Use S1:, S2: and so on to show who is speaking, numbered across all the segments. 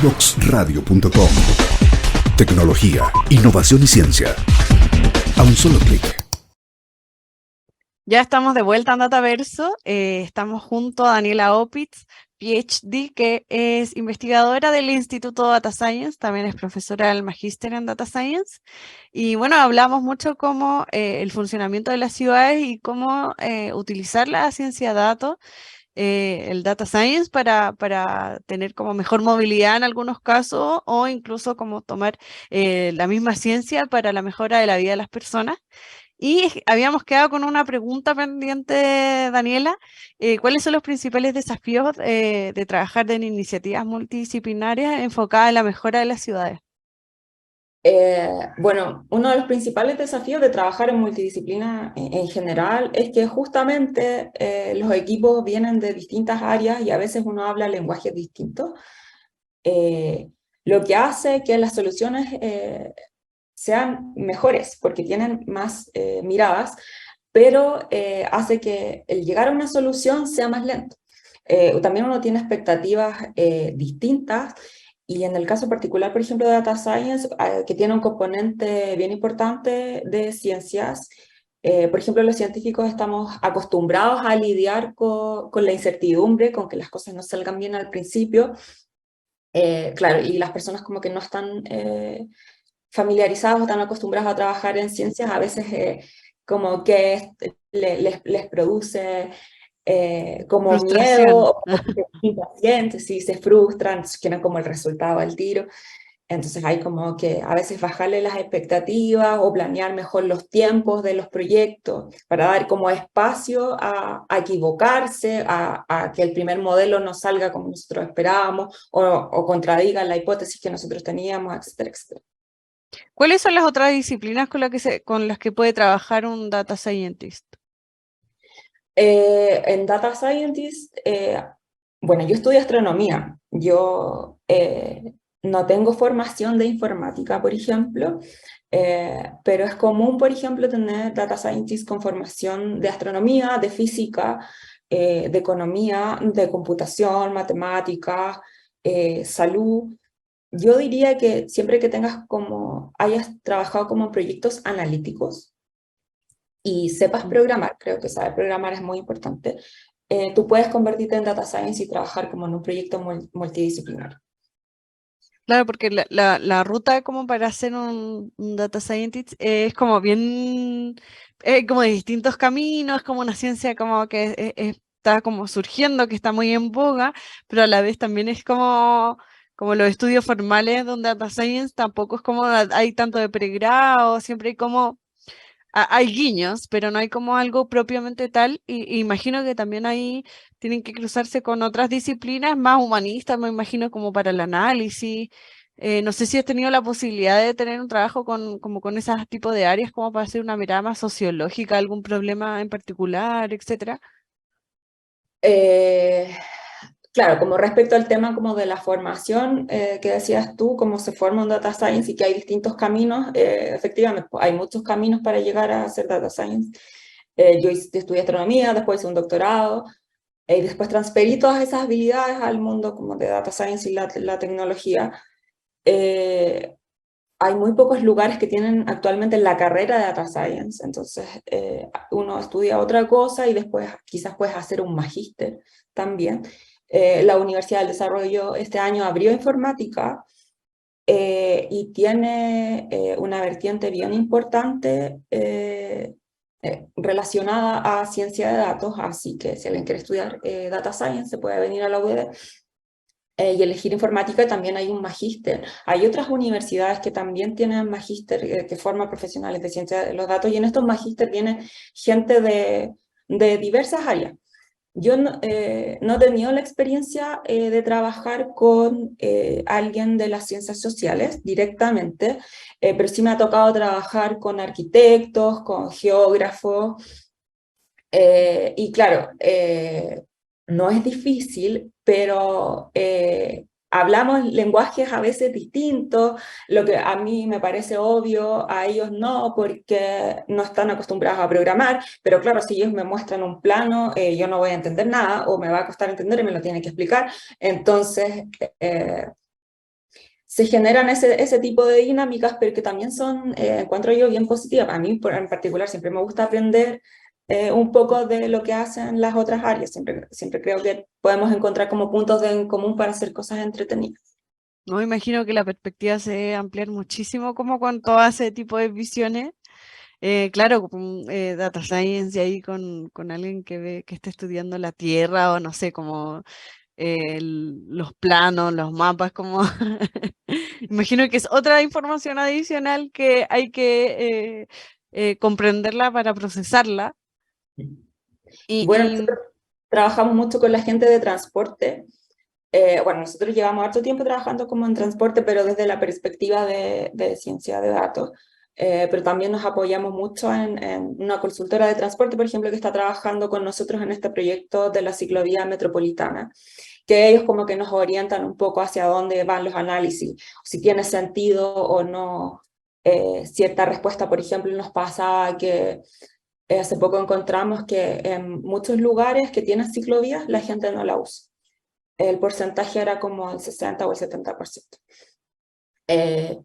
S1: Divoxradio.com. Tecnología, innovación y ciencia. A un solo clic.
S2: Ya estamos de vuelta en Dataverso. Estamos junto a Daniela Opitz, PhD, que es investigadora del Instituto Data Science, también es profesora del Magíster en Data Science. Y bueno, hablamos mucho cómo el funcionamiento de las ciudades y cómo utilizar la ciencia datos, el Data Science para tener como mejor movilidad en algunos casos o incluso como tomar la misma ciencia para la mejora de la vida de las personas. Y habíamos quedado con una pregunta pendiente, Daniela. ¿Cuáles son los principales desafíos de trabajar en iniciativas multidisciplinarias enfocadas en la mejora de las ciudades?
S3: Bueno, uno de los principales desafíos de trabajar en multidisciplina en general es que justamente los equipos vienen de distintas áreas y a veces uno habla lenguajes distintos, lo que hace que las soluciones sean mejores porque tienen más miradas, pero hace que el llegar a una solución sea más lento. También uno tiene expectativas distintas. Y en el caso particular, por ejemplo, de Data Science, que tiene un componente bien importante de ciencias, por ejemplo, los científicos estamos acostumbrados a lidiar con la incertidumbre, con que las cosas no salgan bien al principio. Claro, y las personas como que no están familiarizados, están acostumbrados a trabajar en ciencias, a veces como que les produce como
S2: Frustración.
S3: miedo, o impacientes, si se frustran, quieren como el resultado al tiro. Entonces hay como que a veces bajarle las expectativas o planear mejor los tiempos de los proyectos para dar como espacio a equivocarse, a que el primer modelo no salga como nosotros esperábamos o contradiga la hipótesis que nosotros teníamos, etcétera, etcétera.
S2: ¿Cuáles son las otras disciplinas con las que puede trabajar un data scientist?
S3: En Data Scientist, bueno, yo estudio astronomía. Yo no tengo formación de informática, por ejemplo, pero es común, por ejemplo, tener Data Scientist con formación de astronomía, de física, de economía, de computación, matemáticas, salud. Yo diría que siempre que hayas trabajado como en proyectos analíticos, y sepas programar, creo que saber programar es muy importante, tú puedes convertirte en data science y trabajar como en un proyecto multidisciplinario.
S2: Claro, porque la ruta como para ser un data scientist es como bien, como de distintos caminos, como una ciencia como que está como surgiendo, que está muy en boga, pero a la vez también es como los estudios formales donde data science tampoco es como hay tanto de pregrado, siempre hay como hay guiños, pero no hay como algo propiamente tal, y imagino que también ahí tienen que cruzarse con otras disciplinas más humanistas, me imagino como para el análisis. No sé si has tenido la posibilidad de tener un trabajo como con ese tipo de áreas, como para hacer una mirada más sociológica, algún problema en particular, etcétera.
S3: Eh, claro, como respecto al tema como de la formación que decías tú, cómo se forma un data science y que hay distintos caminos, efectivamente, pues, hay muchos caminos para llegar a ser data science. Yo estudié astronomía, después hice un doctorado, y después transferí todas esas habilidades al mundo como de data science y la tecnología. Eh, Hay muy pocos lugares que tienen actualmente la carrera de Data Science, entonces uno estudia otra cosa y después quizás puedes hacer un magíster también. La Universidad del Desarrollo este año abrió informática y tiene una vertiente bien importante relacionada a ciencia de datos, así que si alguien quiere estudiar Data Science se puede venir a la UD y elegir informática. También hay un magíster. Hay otras universidades que también tienen magíster que forman profesionales de ciencia de los datos, y en estos magíster viene gente de diversas áreas. Yo no he tenido la experiencia de trabajar con alguien de las ciencias sociales directamente, pero sí me ha tocado trabajar con arquitectos, con geógrafos, y claro, no es difícil, pero hablamos lenguajes a veces distintos, lo que a mí me parece obvio, a ellos no, porque no están acostumbrados a programar, pero claro, si ellos me muestran un plano, yo no voy a entender nada, o me va a costar entender y me lo tienen que explicar, entonces se generan ese tipo de dinámicas, pero que también son, encuentro yo, bien positivas. A mí en particular siempre me gusta aprender un poco de lo que hacen las otras áreas. Siempre creo que podemos encontrar como puntos en común para hacer cosas entretenidas.
S2: No, imagino que la perspectiva se debe ampliar muchísimo como con todo ese tipo de visiones. Claro, con data science y ahí con alguien que ve, que esté estudiando la Tierra o no sé, como los planos, los mapas, como imagino que es otra información adicional que hay que comprenderla para procesarla. Y,
S3: Bueno,
S2: y
S3: nosotros trabajamos mucho con la gente de transporte. Bueno, nosotros llevamos harto tiempo trabajando como en transporte, pero desde la perspectiva de ciencia de datos. Pero también nos apoyamos mucho en una consultora de transporte, por ejemplo, que está trabajando con nosotros en este proyecto de la ciclovía metropolitana, que ellos como que nos orientan un poco hacia dónde van los análisis, si tiene sentido o no cierta respuesta. Por ejemplo, nos pasa que hace poco encontramos que en muchos lugares que tienen ciclovías la gente no la usa. El porcentaje era como el 60 o el 70%.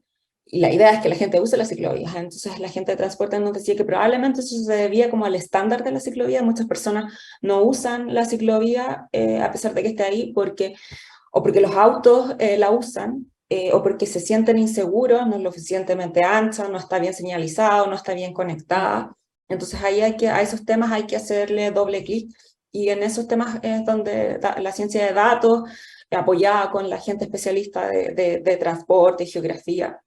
S3: Y la idea es que la gente use las ciclovías. Entonces la gente de transporte nos decía que probablemente eso se debía como al estándar de la ciclovía. Muchas personas no usan la ciclovía a pesar de que esté ahí o porque los autos la usan, o porque se sienten inseguros, no es lo suficientemente ancha, no está bien señalizado, no está bien conectada. Entonces ahí a esos temas hay que hacerle doble clic, y en esos temas es donde la ciencia de datos, apoyada con la gente especialista de transporte y geografía,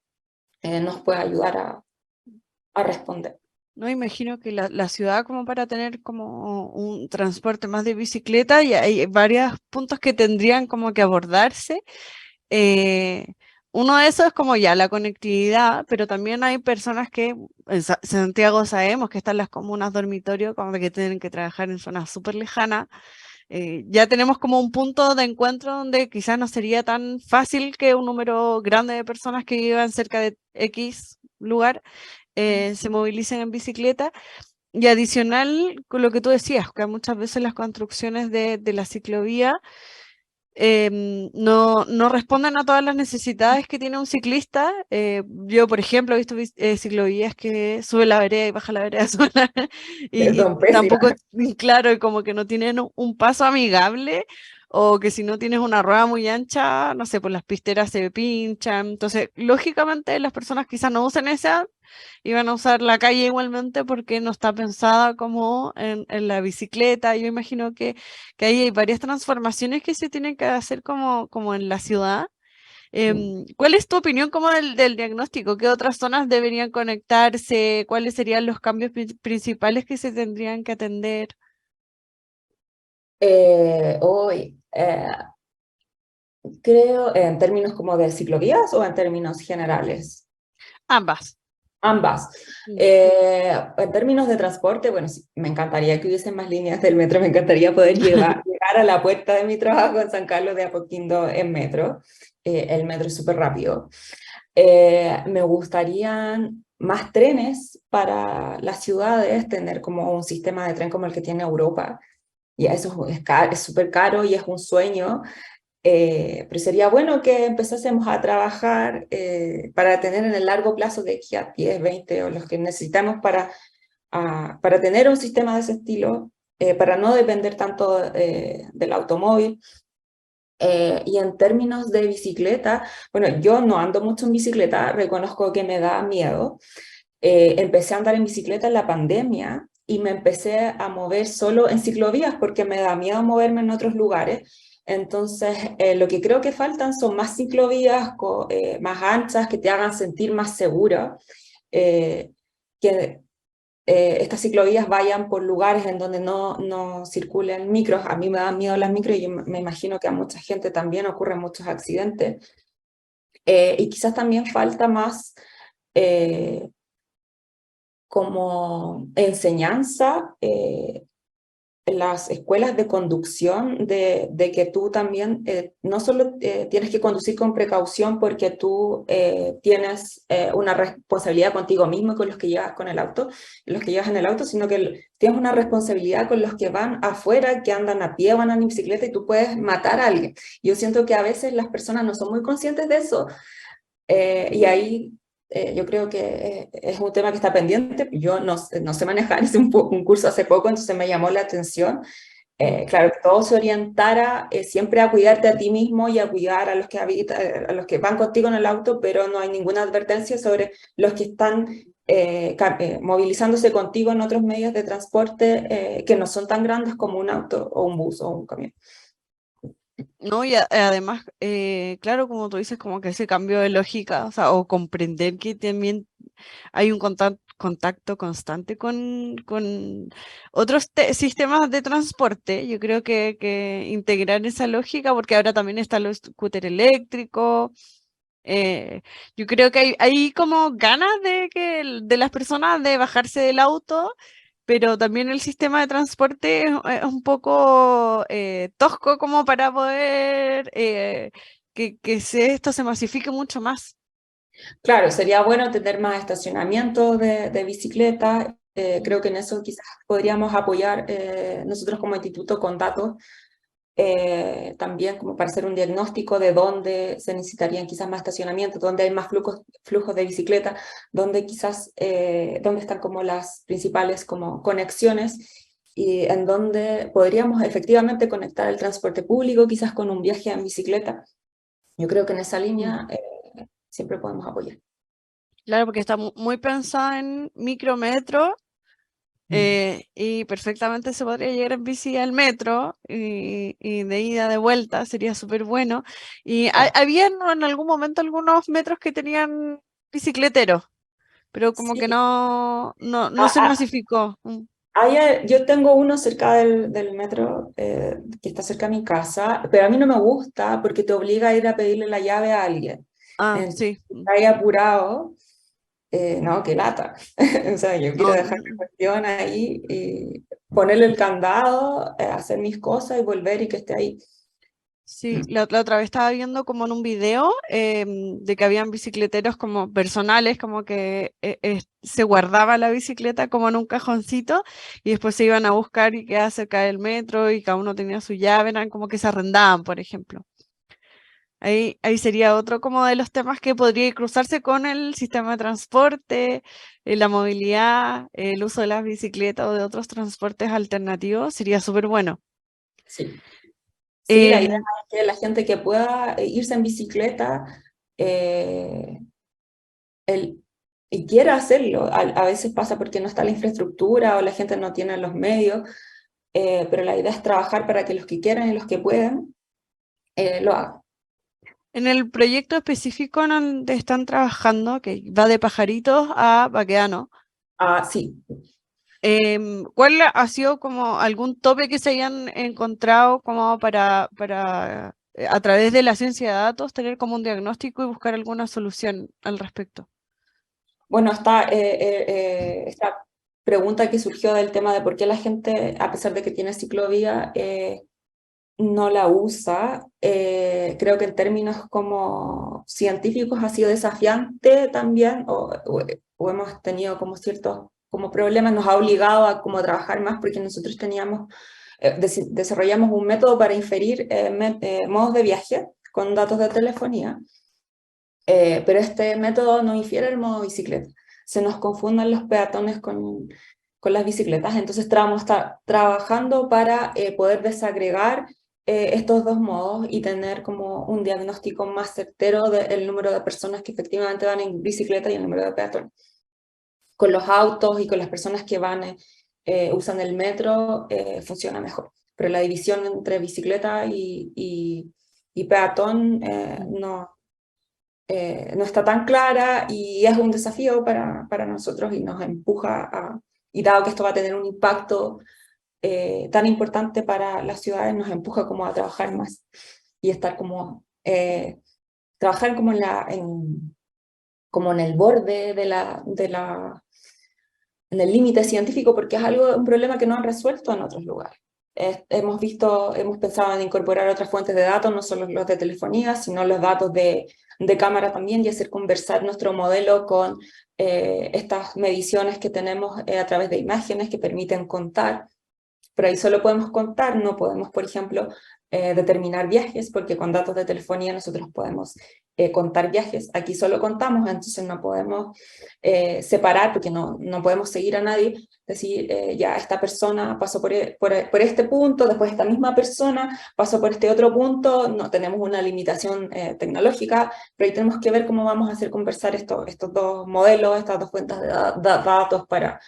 S3: nos puede ayudar a responder.
S2: no imagino que la ciudad como para tener como un transporte más de bicicleta y hay varios puntos que tendrían como que abordarse. Eh, Uno de esos es como ya la conectividad, pero también hay personas que en Santiago sabemos que están las comunas dormitorio, como que tienen que trabajar en zonas súper lejanas. Ya tenemos como un punto de encuentro donde quizás no sería tan fácil que un número grande de personas que vivan cerca de X lugar se movilicen en bicicleta. Y adicional, con lo que tú decías, que muchas veces las construcciones de la ciclovía no responden a todas las necesidades que tiene un ciclista. Yo, por ejemplo, he visto ciclovías que sube la vereda y baja la vereda sola y
S3: Son pésimas.
S2: tampoco, claro, y como que no tienen un paso amigable o que si no tienes una rueda muy ancha, no sé, pues las pisteras se pinchan. Entonces, lógicamente las personas quizás no usen esa y van a usar la calle igualmente porque no está pensada como en la bicicleta. Yo imagino que ahí hay varias transformaciones que se tienen que hacer como en la ciudad. ¿Cuál es tu opinión como del diagnóstico? ¿Qué otras zonas deberían conectarse? ¿Cuáles serían los cambios principales que se tendrían que atender?
S3: Hoy, creo, en términos como de ciclovías o en términos generales.
S2: Ambas.
S3: Ambas.
S2: Mm.
S3: En términos de transporte, bueno, sí, me encantaría que hubiesen más líneas del metro, me encantaría poder llegar a la puerta de mi trabajo en San Carlos de Apoquindo en metro. El metro es súper rápido. Me gustarían más trenes para las ciudades, tener como un sistema de tren como el que tiene Europa. Y eso es súper caro y es un sueño. Pero sería bueno que empezásemos a trabajar para tener en el largo plazo, de aquí a 10, 20 o los que necesitamos para tener un sistema de ese estilo, para no depender tanto del automóvil. Y en términos de bicicleta, bueno, yo no ando mucho en bicicleta, reconozco que me da miedo. Empecé a andar en bicicleta en la pandemia y me empecé a mover solo en ciclovías porque me da miedo moverme en otros lugares. Entonces, lo que creo que faltan son más ciclovías más anchas, que te hagan sentir más segura, que estas ciclovías vayan por lugares en donde no circulen micros. A mí me dan miedo las micros y yo me imagino que a mucha gente también ocurren muchos accidentes. Y quizás también falta más como enseñanza en las escuelas de conducción, de que tú también no solo tienes que conducir con precaución porque tú tienes una responsabilidad contigo mismo y con los que llevas en el auto, sino que tienes una responsabilidad con los que van afuera, que andan a pie, van en bicicleta, y tú puedes matar a alguien. Yo siento que a veces las personas no son muy conscientes de eso. Y ahí yo creo que es un tema que está pendiente. Yo no sé manejar, hice un curso hace poco, entonces me llamó la atención. Claro, que todo se orientara siempre a cuidarte a ti mismo y a cuidar a los que a los que van contigo en el auto, pero no hay ninguna advertencia sobre los que están movilizándose contigo en otros medios de transporte que no son tan grandes como un auto o un bus o un camión.
S2: No, y además, claro, como tú dices, como que ese cambio de lógica, o sea, o comprender que también hay un contacto constante con otros sistemas de transporte. Yo creo que integrar esa lógica, porque ahora también está los scooter eléctricos. Yo creo que hay como ganas de las personas de bajarse del auto, pero también el sistema de transporte es un poco tosco como para poder esto se masifique mucho más.
S3: Claro, sería bueno tener más estacionamientos de bicicleta. Creo que en eso quizás podríamos apoyar nosotros como instituto con datos también como para hacer un diagnóstico de dónde se necesitarían quizás más estacionamientos, dónde hay más flujos de bicicleta, dónde quizás, dónde están como las principales como conexiones y en dónde podríamos efectivamente conectar el transporte público quizás con un viaje en bicicleta. Yo creo que en esa línea siempre podemos apoyar.
S2: Claro, porque está muy pensada en micrometro y perfectamente se podría llegar en bici al metro y de ida, de vuelta, sería súper bueno. Y había en algún momento algunos metros que tenían bicicleteros, pero como que
S3: Sí,
S2: no se masificó.
S3: yo tengo uno cerca del metro que está cerca de mi casa, pero a mí no me gusta porque te obliga a ir a pedirle la llave a alguien.
S2: Ah,
S3: Entonces,
S2: sí.
S3: está ahí apurado, no, qué lata. O sea, yo quiero
S2: No,
S3: dejar la cuestión ahí y ponerle el candado, hacer mis cosas y volver y que esté ahí.
S2: sí, la otra vez estaba viendo como en un video de que habían bicicleteros como personales, como que se guardaba la bicicleta como en un cajoncito y después se iban a buscar y quedaba cerca del metro y cada uno tenía su llave, eran como que se arrendaban, por ejemplo. Ahí sería otro como de los temas que podría cruzarse con el sistema de transporte, la movilidad, el uso de las bicicletas o de otros transportes alternativos, sería súper bueno.
S3: Sí. Sí, la idea
S2: Em,
S3: es que la gente que pueda irse en bicicleta eh, y quiera hacerlo. A veces pasa porque no está la infraestructura o la gente no tiene los medios, pero la idea es trabajar para que los que quieran y los que puedan lo hagan.
S2: En el proyecto específico en donde están trabajando, que va de Pajaritos a Baqueano,
S3: Ah, sí.
S2: ¿Cuál ha sido como algún tope que se hayan encontrado como para a través de la ciencia de datos tener como un diagnóstico y buscar alguna solución al respecto?
S3: Bueno, esta pregunta que surgió del tema de por qué la gente, a pesar de que tiene ciclovía, no la usa, creo que en términos como científicos ha sido desafiante también, o hemos tenido como ciertos como problemas, nos ha obligado a como trabajar más porque nosotros teníamos, desarrollamos un método para inferir modos de viaje con datos de telefonía, pero este método no infiere el modo bicicleta. Se nos confunden los peatones con las bicicletas, entonces estamos trabajando para poder desagregar estos dos modos y tener como un diagnóstico más certero del número de personas que efectivamente van en bicicleta y el número de peatones. Con los autos y con las personas que van, usan el metro, funciona mejor. Pero la división entre bicicleta y peatón no está tan clara y es un desafío para nosotros y nos empuja y dado que esto va a tener un impacto tan importante para las ciudades, nos empuja como a trabajar más y estar como, trabajar como como en el borde en el límite científico, porque es un problema que no han resuelto en otros lugares. Hemos pensado en incorporar otras fuentes de datos, no solo los de telefonía, sino los datos de cámara también, y hacer conversar nuestro modelo con estas mediciones que tenemos a través de imágenes que permiten contar, pero ahí solo podemos contar, no podemos, por ejemplo, determinar viajes, porque con datos de telefonía nosotros podemos contar viajes. Aquí solo contamos, entonces no podemos separar, porque no podemos seguir a nadie, decir, ya esta persona pasó por este punto, después esta misma persona pasó por este otro punto, no tenemos una limitación tecnológica, pero ahí tenemos que ver cómo vamos a hacer conversar estos dos modelos, estas dos fuentes de datos para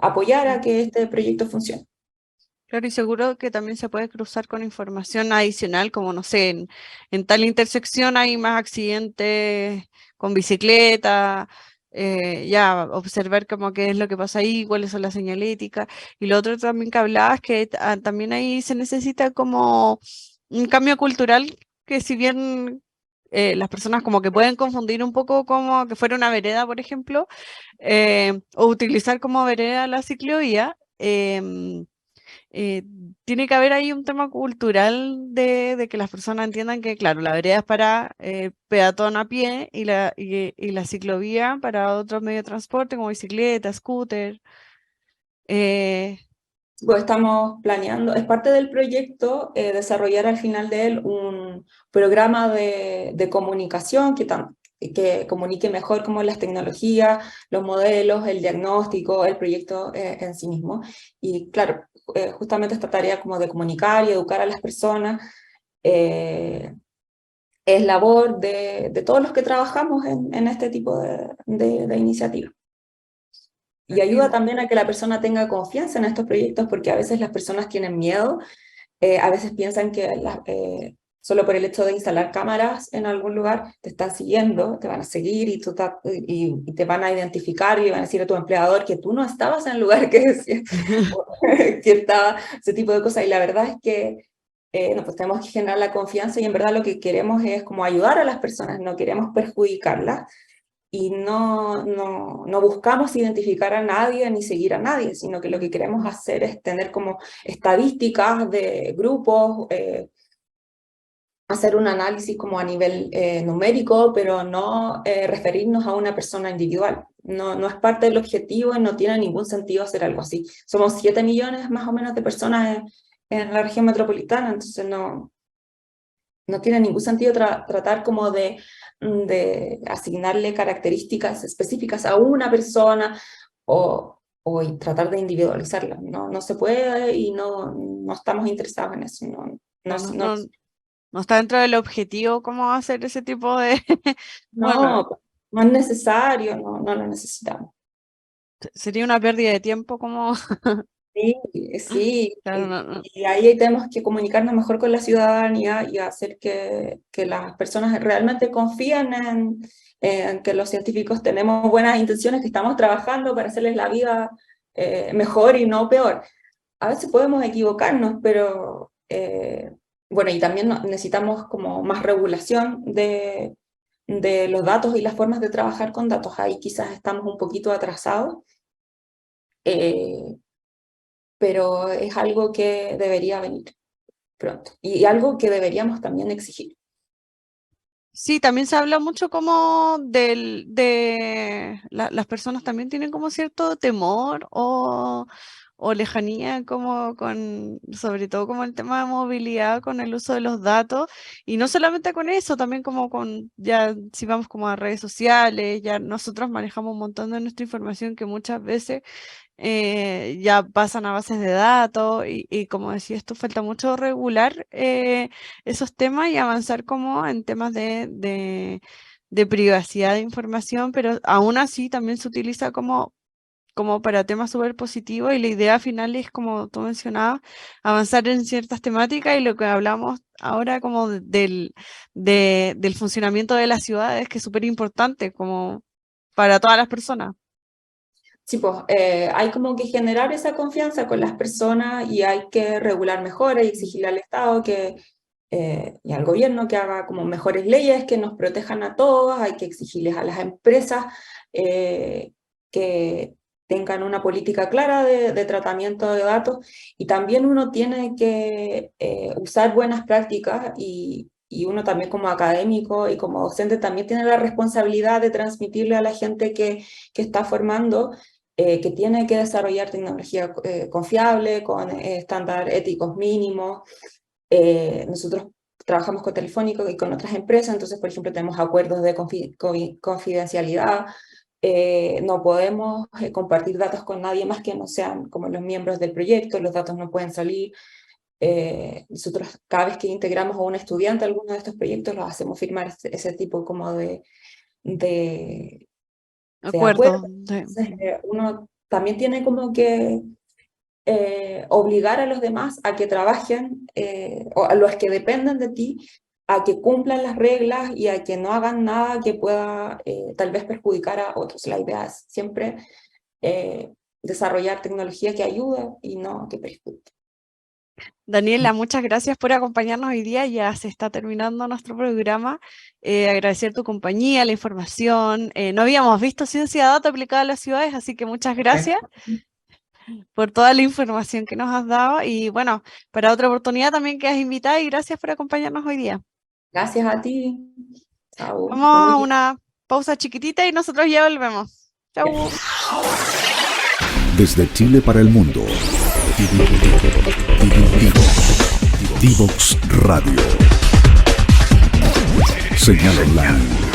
S3: apoyar a que este proyecto funcione.
S2: Claro, y seguro que también se puede cruzar con información adicional, como no sé, en tal intersección hay más accidentes con bicicleta, ya observar como qué es lo que pasa ahí, cuáles son las señaléticas. Y lo otro también que hablabas, que también ahí se necesita como un cambio cultural, que si bien las personas como que pueden confundir un poco como que fuera una vereda, por ejemplo, o utilizar como vereda la ciclovía. Eh, Tiene que haber ahí un tema cultural de que las personas entiendan que, claro, la vereda es para peatón a pie y la ciclovía para otros medios de transporte como bicicleta, scooter. eh,
S3: Pues estamos planeando, es parte del proyecto, desarrollar al final de él un programa de comunicación que comunique mejor como las tecnologías, los modelos, el diagnóstico, el proyecto en sí mismo. Y claro, justamente esta tarea como de comunicar y educar a las personas es labor de todos los que trabajamos en este tipo de iniciativas. Y ayuda también a que la persona tenga confianza en estos proyectos, porque a veces las personas tienen miedo, a veces piensan que solo por el hecho de instalar cámaras en algún lugar te están siguiendo, te van a seguir y te van a identificar y van a decir a tu empleador que tú no estabas en el lugar que decía que estaba, ese tipo de cosas. Y la verdad es que no, pues tenemos que generar la confianza y en verdad lo que queremos es como ayudar a las personas, no queremos perjudicarlas. Y no buscamos identificar a nadie ni seguir a nadie, sino que lo que queremos hacer es tener como estadísticas de grupos, hacer un análisis como a nivel numérico, pero no referirnos a una persona individual. No es parte del objetivo y no tiene ningún sentido hacer algo así. Somos 7 millones más o menos de personas en la región metropolitana, entonces no tiene ningún sentido tratar como de asignarle características específicas a una persona o tratar de individualizarla. No se puede y no estamos interesados en eso.
S2: no, no, no, no está dentro del objetivo cómo hacer ese tipo de... Bueno,
S3: no es necesario, no lo necesitamos.
S2: sería una pérdida de tiempo como...
S3: Sí, sí,
S2: Claro, no, no.
S3: y ahí tenemos que comunicarnos mejor con la ciudadanía y hacer que las personas realmente confíen en que los científicos tenemos buenas intenciones, que estamos trabajando para hacerles la vida mejor y no peor. A veces podemos equivocarnos, pero bueno, y también necesitamos como más regulación de los datos y las formas de trabajar con datos. Ahí quizás estamos un poquito atrasados. Pero es algo que debería venir pronto y algo que deberíamos también exigir.
S2: Sí, también se habla mucho como las personas también tienen como cierto temor o lejanía como con, sobre todo como el tema de movilidad con el uso de los datos y no solamente con eso, también como con, ya si vamos como a redes sociales, ya nosotros manejamos un montón de nuestra información que muchas veces ya pasan a bases de datos y como decía, esto falta mucho regular esos temas y avanzar como en temas de privacidad de información, pero aún así también se utiliza como para temas súper positivos y la idea final es, como tú mencionabas, avanzar en ciertas temáticas y lo que hablamos ahora como del funcionamiento de las ciudades, que es súper importante como para todas las personas.
S3: Sí, pues hay como que generar esa confianza con las personas y hay que regular mejor y exigirle al Estado y al gobierno que haga como mejores leyes que nos protejan a todos, hay que exigirles a las empresas que tengan una política clara de tratamiento de datos y también uno tiene que usar buenas prácticas y uno también como académico y como docente también tiene la responsabilidad de transmitirle a la gente que está formando que tiene que desarrollar tecnología confiable, con estándares éticos mínimos. Nosotros trabajamos con Telefónica y con otras empresas, entonces, por ejemplo, tenemos acuerdos de confidencialidad, no podemos compartir datos con nadie más que no sean como los miembros del proyecto, los datos no pueden salir. Nosotros cada vez que integramos a un estudiante a alguno de estos proyectos, los hacemos firmar ese tipo como de
S2: Acuerdo.
S3: acuerdo. Entonces, uno también tiene como que obligar a los demás a que trabajen, o a los que dependen de ti, a que cumplan las reglas y a que no hagan nada que pueda tal vez perjudicar a otros. La idea es siempre desarrollar tecnología que ayude y no que perjudique.
S2: Daniela, muchas gracias por acompañarnos hoy día. Ya se está terminando nuestro programa. Agradecer tu compañía, la información. No habíamos visto ciencia de datos aplicada a las ciudades, así que muchas gracias por toda la información que nos has dado. Y bueno, para otra oportunidad también quedas invitada y gracias por acompañarnos hoy día.
S3: Gracias a ti. Chao.
S2: Vamos a una pausa chiquitita y nosotros ya volvemos. Chau.
S1: Desde Chile para el mundo. Divox Radio. Señal online.